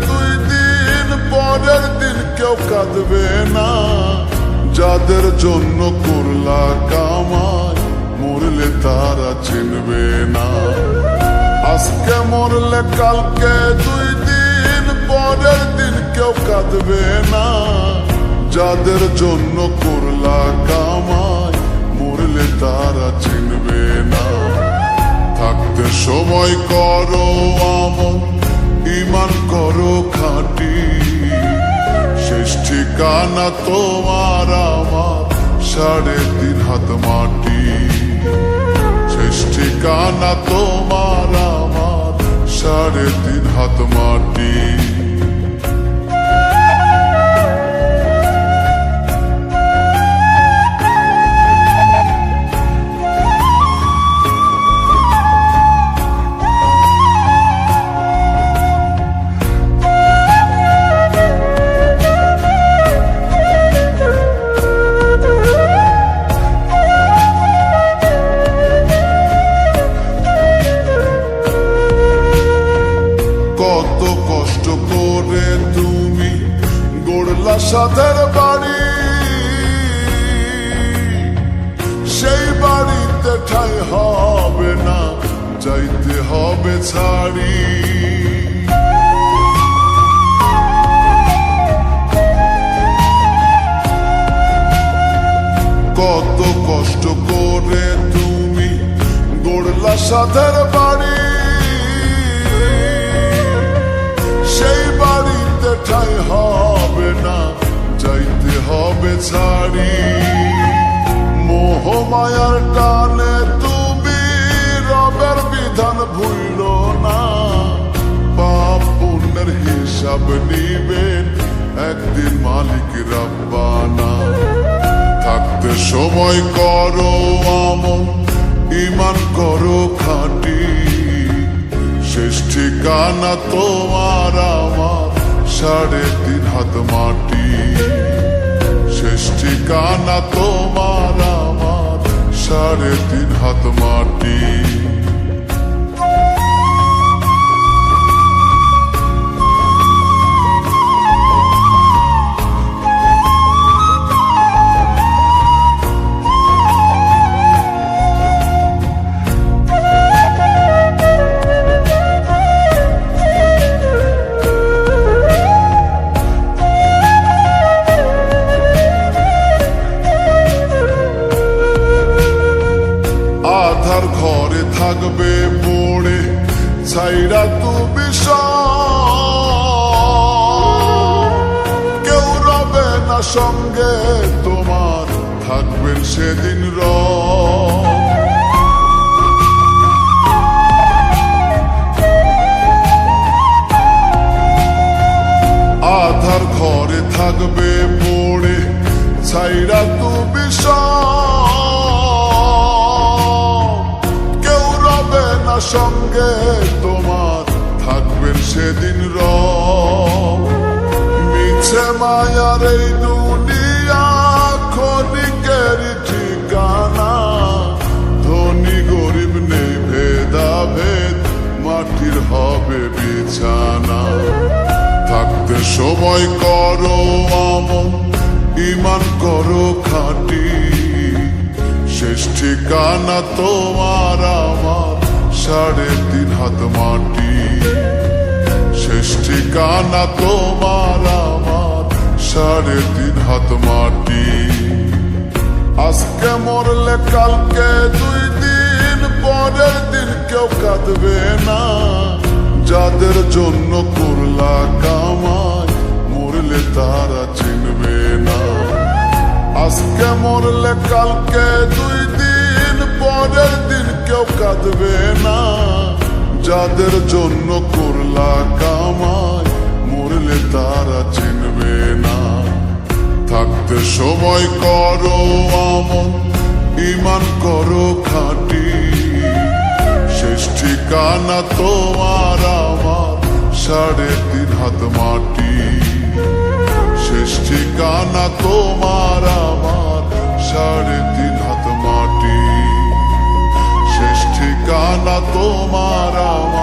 দুই দিন পরের দিন কেউ কাঁদবে না। যাদের জন্য করলা কামাই মরলে তারা চিনবে না। আজকে মরলে কালকে দুই দিন পরের দিন কেউ কাঁদবে না। যাদের জন্য করলা কামাই মরলে তারা চিনবে না। থাকতে সময় করো আমল, ঈমান করো খাঁটি। শেষ ঠিকানা তোমার আমার 3.5 হাত মাটি। শেষ ঠিকানা তোমার আমার 3.5 হাত মাটি। কত কষ্ট করে তুমি গড়লা সাধের বাড়ি, সেই বাড়িতে ঠাঁই হবে না, যাইতে হবে ছাড়ি। কত কষ্ট করে তুমি গড়লা সাধের বাড়ি, সেই বাড়িতে ঠাঁই হবে না, যাইতে হবে ছাড়ি। মোহ মায়ার টানে তুমি রবের বিধান ভুইল না। পাপ পুণ্যের হিসাব নিবেন একদিন মালিক রব্বানা। থাকতে সময় করো আমল, ঈমান করো খাঁটি। শেষ ঠিকানা তোমার আমার 3.5 হাত মাটি। শেষ ঠিকানা তোমার আমার 3.5 হাত মাটি। আধার ঘরে থাকবে পড়ে ছাইরা তুমি কেউ রবে না সঙ্গে তোমার, থাকবেন সেদিন আধার ঘরে থাকবে পড়ে ছাইরা তুমি সঙ্গে তোমার, থাকবেন সেদিন মিছে মায়ার এই দুনিয়া ক্ষণিকের ঠিকানা। ধনী গরিব নেই ভেদাভেদ, মাটির হবে বিছানা। থাকতে সময় করো আমল, ঈমান করো খাঁটি। শেষ ঠিকানা তোমার আমার 3.5 হাত মাটি। শেষ ঠিকানা তোমার আমার 3.5 হাত মাটি। আজকে মরলে কালকে দুই দিন পরের দিন কেউ কাঁদবে না। যাদের জন্য করলা কামাই মরলে তারা চিনবে না। আজকে মরলে কালকে দুই দিন পরের দিন কেউ কাঁদবে না। যাদের জন্য করলা কামাই মরলে তারা চিনবে না। থাকতে সময় করো আমল, ঈমান করো খাঁটি। শেষ ঠিকানা তোমার আমার 3.5 হাত মাটি। শেষ ঠিকানা তোমার আমার 3.5 হাত মাটি। শেষ ঠিকানা তোমার আমার